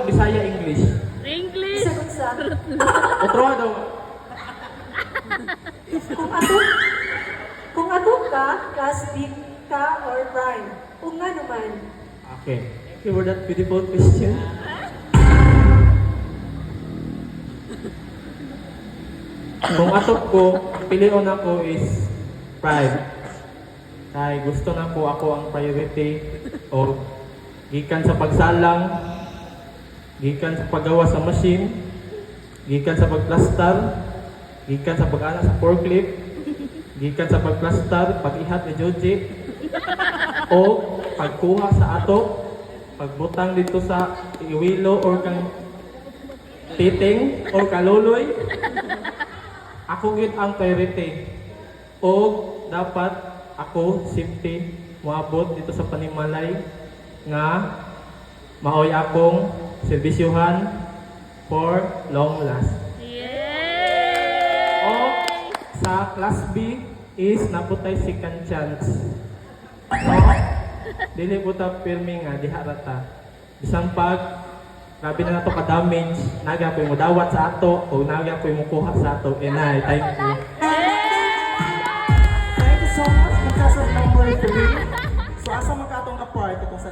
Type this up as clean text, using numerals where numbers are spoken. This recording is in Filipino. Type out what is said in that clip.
Bisaya, English. English. Sagot sa. Otro daw. Kung ato ka, class D ka or prime. Kung nga naman. Okay. Thank you for that beautiful question. Kung atok ko, pilion ako is pride. Kaya gusto na po ako ang priority o gikan sa pagsalang, gikan sa paggawa sa machine, gikan sa pagplastar, gikan sa pag-ana sa forklift, gikan sa pagplastar, pag-ihat ni Joji, o pagkuha sa ato, pagbutang dito sa iwilo or kang titing or kaluloy. Ako gid ang priority. O dapat ako safety moabot dito sa panimalay nga maoy akong serbisyuhan for long last. Yay! O sa class B is naputay second chance. No? Dili po ta pirmi nga diha rata. Bisan pag grabe na nato ka-damage, naga po mo dawat sa ato o naga po mo kuha sa ato. Enay, thank you. Thank you so much. Magkasal number 3. So asa magkatong ka part itong sa